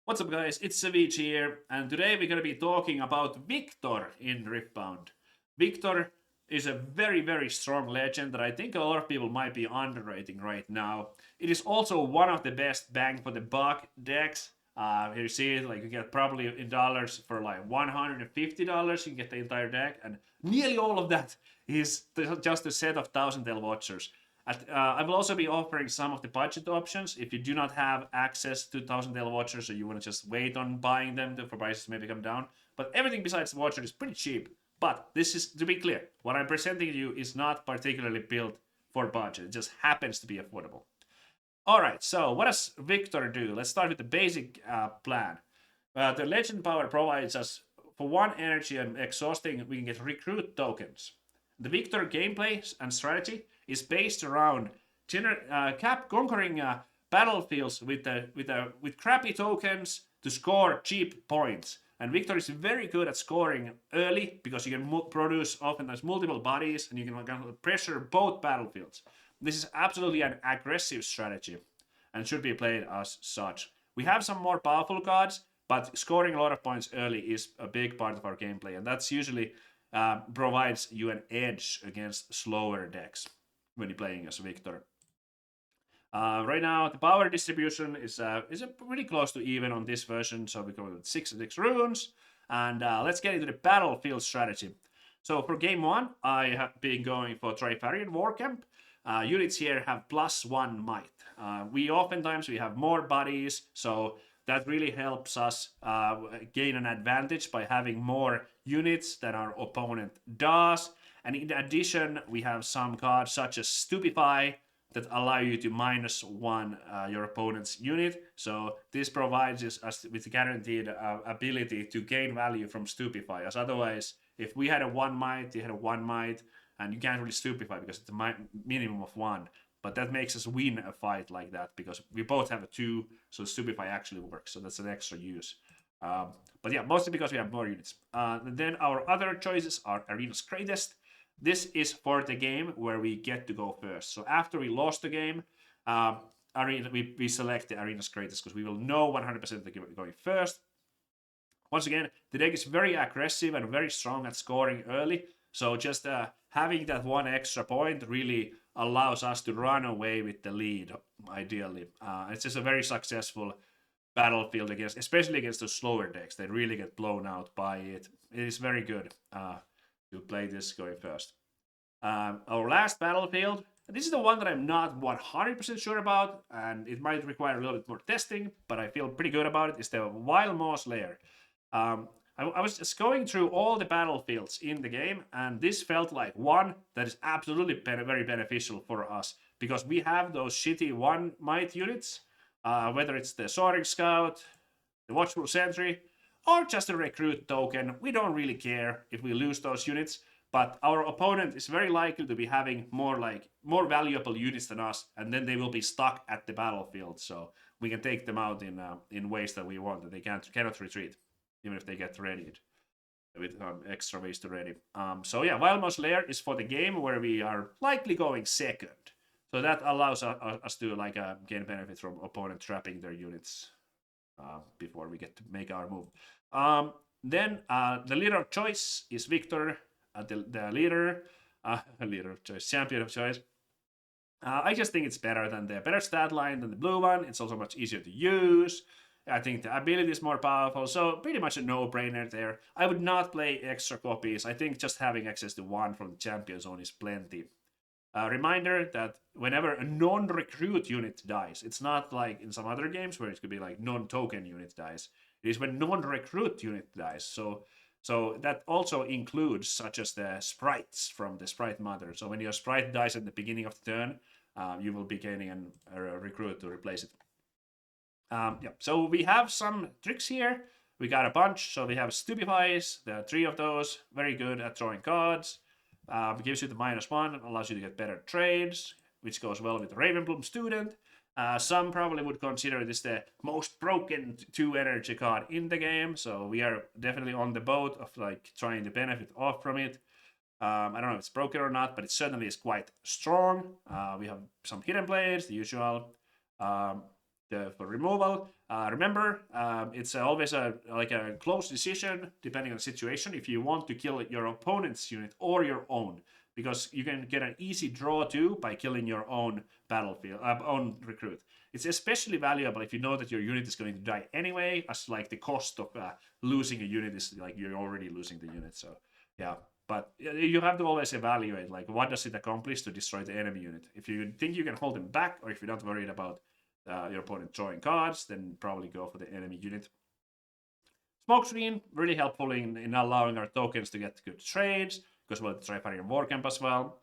What's up, guys? It's Savjz here, and today we're going to be talking about Viktor in Riftbound. Viktor is a very strong legend that I think a lot of people might be underrating right now. It is also one of the best bang for the buck decks. Here you see it, like you get probably in dollars for like $150, you can get the entire deck, and nearly all of that is just a set of Thousand Tail Watchers. I will also be offering some of the budget options if you do not have access to Thousand Tail Watchers, or you want to just wait on buying them for prices to maybe come down. But everything besides the Watcher is pretty cheap. But this is, to be clear, what I'm presenting to you is not particularly built for budget. It just happens to be affordable. All right, so what does Viktor do? Let's start with the basic plan. The Legend Power provides us for one energy and exhausting, we can get recruit tokens. The Viktor gameplay and strategy is based around conquering battlefields with crappy tokens to score cheap points. And Viktor is very good at scoring early because you can produce oftentimes multiple bodies and you can pressure both battlefields. This is absolutely an aggressive strategy and should be played as such. We have some more powerful cards, but scoring a lot of points early is a big part of our gameplay, and that's usually provides you an edge against slower decks when you're playing as Viktor. Right now, the power distribution is pretty close to even on this version, so we go with 6 runes, and let's get into the battlefield strategy. So for game 1, I have been going for Trifarian Warcamp. Units here have +1 might. We have more bodies, so that really helps us gain an advantage by having more units than our opponent does. And in addition, we have some cards such as Stupefy that allow you to -1 your opponent's unit. So this provides us with guaranteed ability to gain value from Stupefy. As otherwise, if we had a 1 might, you had a 1 might, and you can't really Stupefy because it's a minimum of 1. But that makes us win a fight like that because we both have a 2, so Stupefy actually works. So that's an extra use. But yeah, mostly because we have more units. Then our other choices are Arena's Greatest. This is for the game where we get to go first. So after we lost the game, we select the Arena's Greatest because we will know 100% that we're going first. Once again, the deck is very aggressive and very strong at scoring early. So just having that 1 extra point really allows us to run away with the lead, ideally. It's just a very successful battlefield especially against the slower decks. They really get blown out by it. It is very good to play this going first. Our last battlefield, this is the one that I'm not 100% sure about, and it might require a little bit more testing, but I feel pretty good about it. It's the Wild Moss Lair. I was just going through all the battlefields in the game, and this felt like one that is absolutely very beneficial for us because we have those shitty 1 might units, whether it's the Soaring Scout, the Watchful Sentry, or just a recruit token. We don't really care if we lose those units, but our opponent is very likely to be having more valuable units than us, and then they will be stuck at the battlefield. So we can take them out in ways that we want, that they cannot retreat, even if they get readied with extra ways to ready. So yeah, Wild Moss Lair is for the game where we are likely going second. So that allows us to gain benefit from opponent trapping their units before we get to make our move. Then the leader of choice is Viktor, the leader of choice, champion of choice. I just think it's better stat line than the blue one. It's also much easier to use. I think the ability is more powerful, so pretty much a no-brainer there. I would not play extra copies. I think just having access to 1 from the champion zone is plenty. Reminder that whenever a non-recruit unit dies, it's not like in some other games where it could be like non-token unit dies. It is when non-recruit unit dies. So that also includes such as the sprites from the sprite mother. So when your sprite dies at the beginning of the turn, you will be gaining a recruit to replace it. Yeah, so we have some tricks here. We got a bunch. So we have Stupefies, there are 3 of those, very good at drawing cards. Gives you the -1, allows you to get better trades, which goes well with the Ravenbloom Student. Some probably would consider this the most broken 2 energy card in the game, so we are definitely on the boat of trying to benefit off from it. I don't know if it's broken or not, but it certainly is quite strong. We have some hidden blades, the usual. for removal. Remember, it's always like a close decision depending on the situation if you want to kill your opponent's unit or your own, because you can get an easy draw too by killing your own battlefield, own recruit. It's especially valuable if you know that your unit is going to die anyway, as like the cost of losing a unit is like you're already losing the unit. So yeah, but you have to always evaluate like what does it accomplish to destroy the enemy unit. If you think you can hold them back, or if you're not worried about your opponent drawing cards, then probably go for the enemy unit. Smokescreen, really helpful in allowing our tokens to get good trades, because we'll try Triparian Warcamp as well.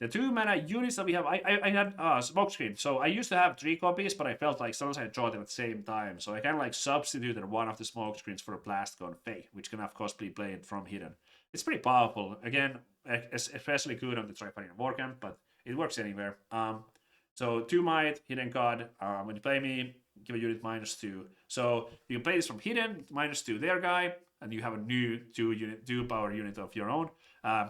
The 2 mana units that we have, I had Smokescreen. So I used to have 3 copies, but I felt like sometimes I draw them at the same time. So I kind of like substituted one of the Smokescreens for a Blastgun Fae, which can of course be played from hidden. It's pretty powerful. Again, especially good on the Triparian Warcamp, but it works anywhere. So 2 might, hidden card. When you play me, give a unit -2. So you can play this from hidden, -2 their guy, and you have a new 2 power unit of your own.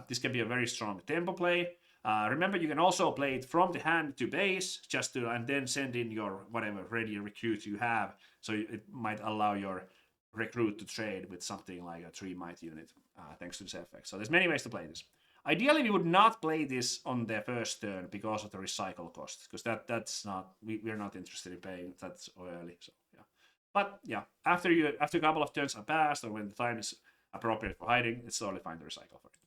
This can be a very strong tempo play. Remember, you can also play it from the hand to base, and then send in your whatever ready recruit you have. So it might allow your recruit to trade with something like a 3 might unit, thanks to this effect. So there's many ways to play this. Ideally, we would not play this on the first turn because of the recycle cost, because that's not we're not interested in paying that so early. So yeah, but yeah, after a couple of turns have passed, or when the time is appropriate for hiding, it's totally fine to recycle for it.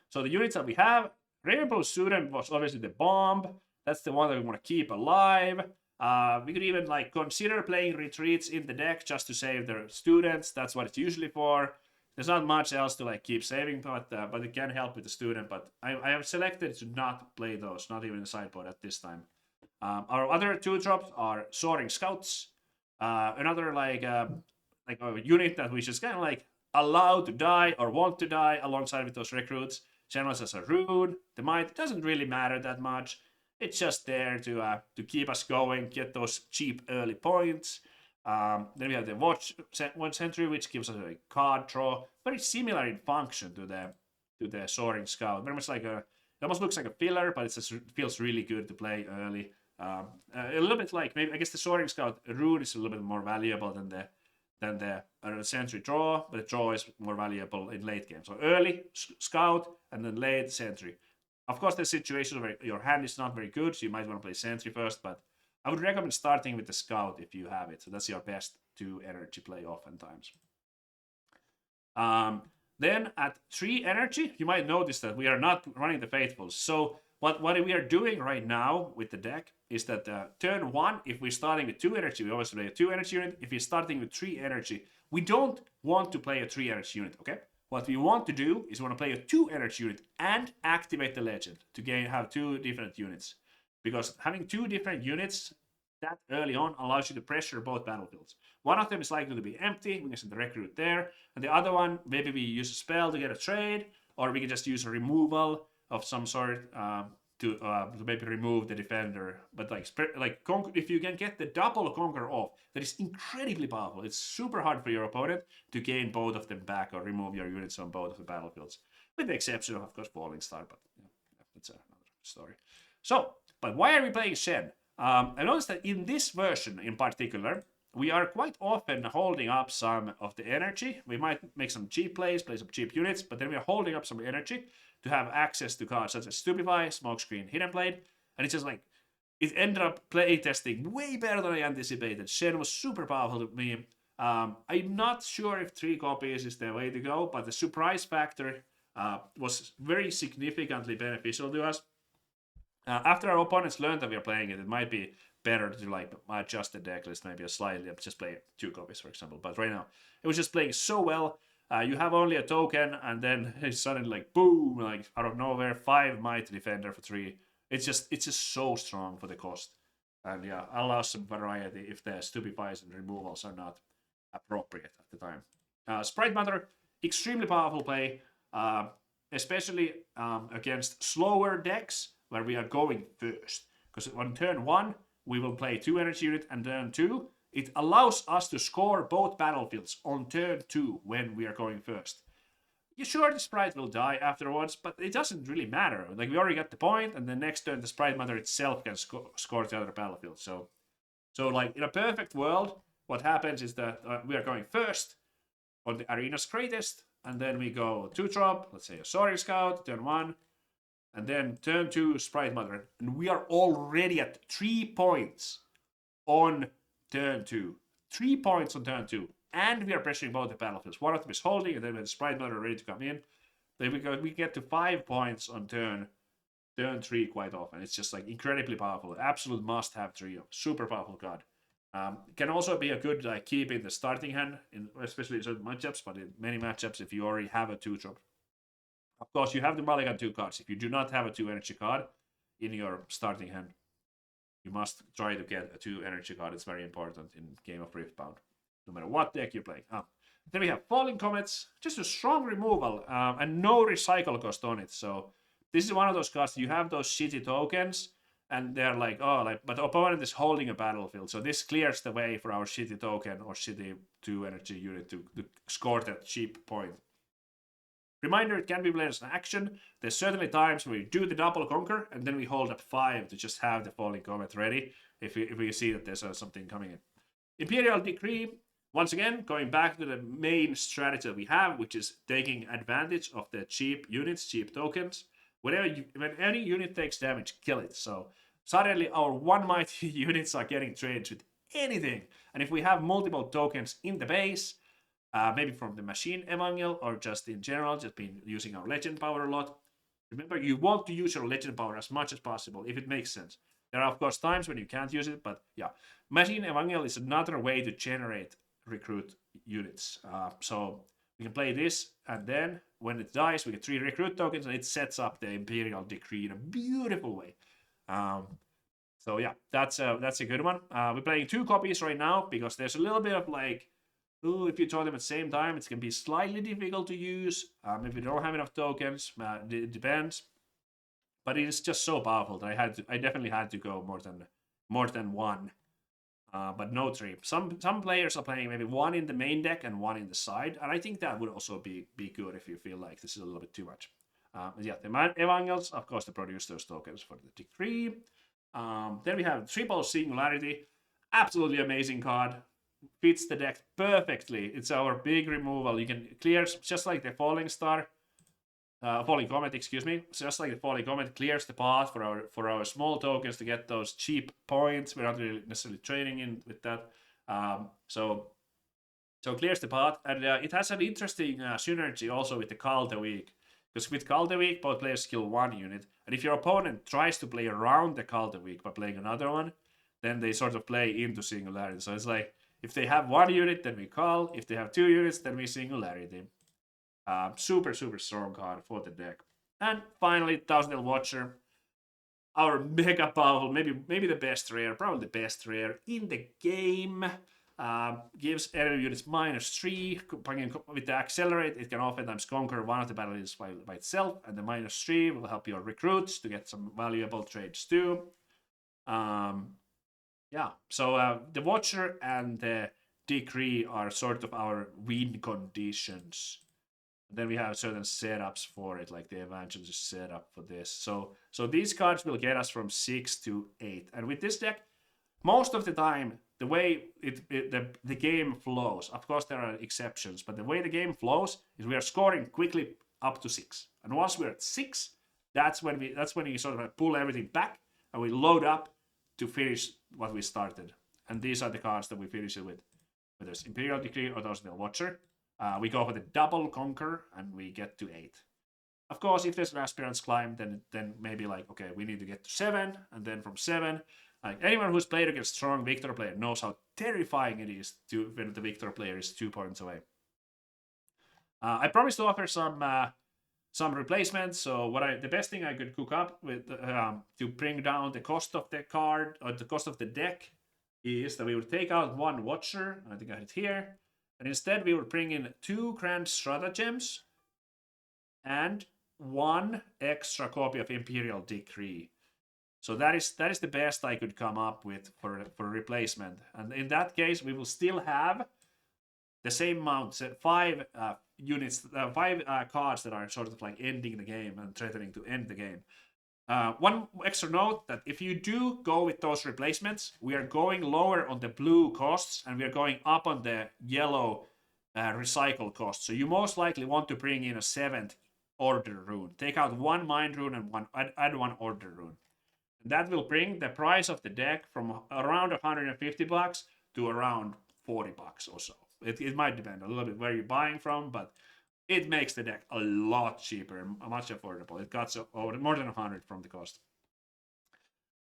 So the units that we have, Rainbow Student was obviously the bomb. That's the one that we want to keep alive. We could even like consider playing retreats in the deck just to save the students. That's what it's usually for. There's not much else to like keep saving, but it can help with the student. But I have selected to not play those, not even in the sideboard at this time. Our other 2 drops are Soaring Scouts, another like a unit that we just kind of like allow to die or want to die alongside with those recruits. Generals as a rune. The might doesn't really matter that much. It's just there to keep us going, get those cheap early points. Then we have the Watch Sentry, which gives us a card draw, very similar in function to the Soaring Scout. Very much like it almost looks like a filler, but it feels really good to play early. A little bit like maybe I guess the Soaring Scout rune is a little bit more valuable than the Sentry draw, but the draw is more valuable in late game. So early Scout and then late Sentry. Of course, there's situations where your hand is not very good, so you might want to play Sentry first, but I would recommend starting with the Scout if you have it. So that's your best 2 energy play oftentimes. Then at 3 energy, you might notice that we are not running the Faithfuls. So what we are doing right now with the deck is that turn 1, if we're starting with 2 energy, we always play a 2 energy unit. If we're starting with 3 energy, we don't want to play a 3 energy unit, okay? What we want to do is we want to play a 2 energy unit and activate the legend to have 2 different units. Because having 2 different units that early on allows you to pressure both battlefields. One of them is likely to be empty, we can send the recruit there, and the other one, maybe we use a spell to get a trade, or we can just use a removal of some sort to maybe remove the defender. But if you can get the double conquer off, that is incredibly powerful. It's super hard for your opponent to gain both of them back or remove your units on both of the battlefields, with the exception of course, Falling Star, but that's another story. So, but why are we playing Shen? I noticed that in this version in particular, we are quite often holding up some of the energy. We might make some cheap plays, play some cheap units, but then we are holding up some energy to have access to cards such as Stupefy, Smokescreen, Hidden Blade, and it's just like, it ended up play testing way better than I anticipated. Shen was super powerful to me. I'm not sure if 3 copies is the way to go, but the surprise factor was very significantly beneficial to us. After our opponents learned that we are playing it, it might be better to like adjust the deck list maybe slightly, just play 2 copies, for example. But right now, it was just playing so well. You have only a token, and then it's suddenly like boom, like out of nowhere, 5 Might Defender for 3. It's just so strong for the cost, and yeah, allows some variety if the stupefies and removals are not appropriate at the time. Sprite Mother, extremely powerful play, especially against slower decks where we are going first. Because on turn 1, we will play 2 energy unit, and turn 2, it allows us to score both battlefields on turn 2 when we are going first. You sure the sprite will die afterwards, but it doesn't really matter. Like we already got the point, and the next turn the sprite matter itself can score the other battlefield. So like in a perfect world, what happens is that we are going first on the arena's greatest, and then we go 2-drop, let's say a Soaring Scout, turn 1, and then turn 2 Sprite Mother, and we are already at 3 points on turn 2. 3 points on turn 2, and we are pressuring both the battlefields. One of them is holding, and then we have the Sprite Mother ready to come in. Then we get to 5 points on turn 3 quite often. It's just like incredibly powerful. Absolute must-have trio. Super powerful card. Can also be a good like keep in the starting hand, especially in certain matchups, but in many matchups if you already have a 2-drop. Of course, you have the mulligan 2 cards. If you do not have a 2 energy card in your starting hand, you must try to get a 2 energy card. It's very important in Game of Riftbound, no matter what deck you're playing. Then we have Falling Comets, just a strong removal and no recycle cost on it. So this is one of those cards, you have those shitty tokens, and they're like, but the opponent is holding a battlefield. So this clears the way for our shitty token or shitty 2 energy unit to score that cheap point. Reminder, it can be played as an action. There's certainly times where we do the double conquer, and then we hold up 5 to just have the Falling Comet ready if we see that there's something coming in. Imperial Decree, once again, going back to the main strategy that we have, which is taking advantage of the cheap units, cheap tokens. When any unit takes damage, kill it. So suddenly our 1 mighty units are getting traded with anything. And if we have multiple tokens in the base, maybe from the machine Evangel or just in general, just been using our legend power a lot. Remember, you want to use your legend power as much as possible if it makes sense. There are of course times when you can't use it, but yeah, machine Evangel is another way to generate recruit units. So we can play this, and then when it dies, we get 3 recruit tokens, and it sets up the Imperial Decree in a beautiful way. So yeah, that's a good one. We're playing 2 copies right now because there's a little bit of like, if you throw them at the same time, it can be slightly difficult to use. If you don't have enough tokens, it depends. But it is just so powerful that I definitely had to go more than 1. But no 3. Some players are playing maybe 1 in the main deck and 1 in the side, and I think that would also be good if you feel like this is a little bit too much. Yeah, the Evangels, of course, they produce those tokens for the Decree. Then we have Triple Singularity, absolutely amazing card. Fits the deck perfectly. It's our big removal. You can clear just like the Falling Comet, excuse me. Just like the Falling Comet clears the path for our small tokens to get those cheap points. We're not really necessarily trading in with that. So clears the path, and it has an interesting synergy also with the Call the Weak. Because with Call the Weak, both players kill 1 unit, and if your opponent tries to play around the Call the Weak by playing another one, then they sort of play into Singularity. So it's like, if they have 1 unit, then we call. If they have 2 units, then we Singularity. Super, super strong card for the deck. And finally, Thousand Watcher. Our mega powerful, maybe the best rare, probably the best rare in the game. Gives enemy units -3. With the Accelerate, it can oftentimes conquer one of the battles by itself. And the -3 will help your recruits to get some valuable trades too. Yeah, so the Watcher and the Decree are sort of our win conditions. And then we have certain setups for it, like the Evangelist setup for this. So these cards will get us from 6 to 8. And with this deck, most of the time, the way the game flows, of course there are exceptions, but the way the game flows is we are scoring quickly up to 6. And once we're at 6, that's when we sort of pull everything back and we load up to finish what we started. And these are the cards that we finish it with. Whether it's Imperial Decree or Thousand Watcher. We go for the double conquer and we get to 8. Of course, if there's an Aspirant's Climb, then maybe like, okay, we need to get to 7, and then from 7, like anyone who's played against strong Viktor player knows how terrifying it is when the Viktor player is 2 points away. I promised to offer some replacements. So the best thing I could cook up with to bring down the cost of the card or the cost of the deck is that we would take out 1 Watcher. I think I had it here, and instead we would bring in 2 Grand Stratagems and 1 extra copy of Imperial Decree. So that is the best I could come up with for replacement. And in that case, we will still have the same amount, 5 cards that are sort of like ending the game and threatening to end the game. One extra note that if you do go with those replacements, we are going lower on the blue costs and we are going up on the yellow recycle costs. So you most likely want to bring in a 7th order rune. Take out 1 mind rune and add 1 order rune. And that will bring the price of the deck from around $150 to around $40 or so. It might depend a little bit where you're buying from, but it makes the deck a lot cheaper and much affordable. It got more than 100 from the cost.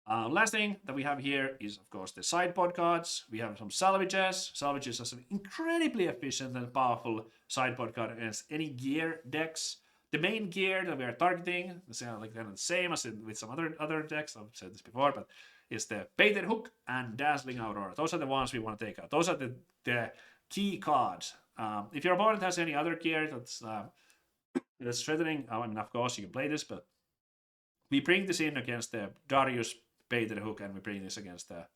Last thing that we have here is, of course, the sideboard cards. We have some salvages. Salvages are some incredibly efficient and powerful sideboard card against any gear decks. The main gear that we are targeting, like kind of the same as with some other decks, I've said this before, but is the Baited Hook and Dazzling Aurora. Those are the ones we want to take out. Those are the key cards. If your opponent has any other gear that's threatening, I mean, of course you can play this, but we bring this in against the Darius Baited Hook, and we bring this against the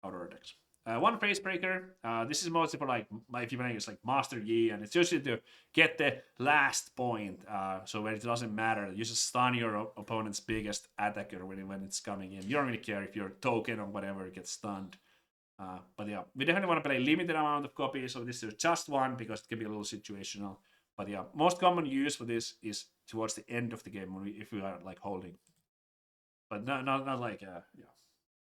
Aurora decks. 1 Face Breaker. This is mostly for like if you're playing it's like Master Yi, and it's usually to get the last point. So when it doesn't matter, you just stun your opponent's biggest attacker when it's coming in. You don't really care if your token or whatever gets stunned. But yeah, we definitely want to play limited amount of copies. So this is just 1 because it can be a little situational. But yeah, most common use for this is towards the end of the game if we are like holding. But not like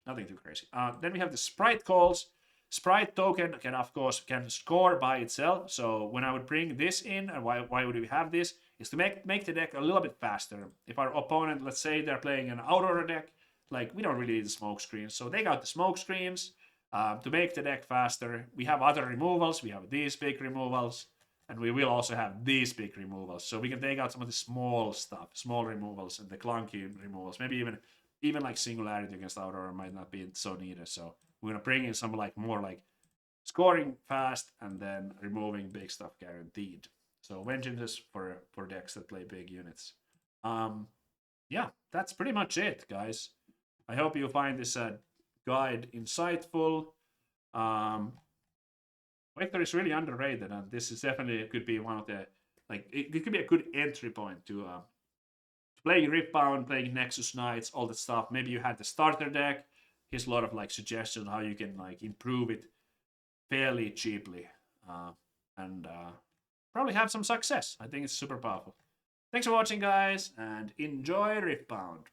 nothing too crazy. Then we have the Sprite calls. Sprite token can of course score by itself. So when I would bring this in, and why would we have this, is to make the deck a little bit faster. If our opponent, let's say they're playing an Aurora deck, like we don't really need the smoke screens, so they got the smoke screens to make the deck faster. We have other removals. We have these big removals, and we will also have these big removals. So we can take out some of the small stuff, small removals, and the clunky removals. Maybe even like Singularity against Aurora might not be so needed. So we're gonna bring in some like more like scoring fast and then removing big stuff guaranteed. So vengeances for decks that play big units. Yeah, that's pretty much it, guys. I hope you find this guide insightful. Viktor is really underrated, and this is definitely could be one of the it could be a good entry point to playing Riftbound, playing Nexus Knights, all that stuff. Maybe you had the starter deck. Here's a lot of like suggestions how you can like improve it fairly cheaply and probably have some success. I think it's super powerful. Thanks for watching, guys, and enjoy Riftbound.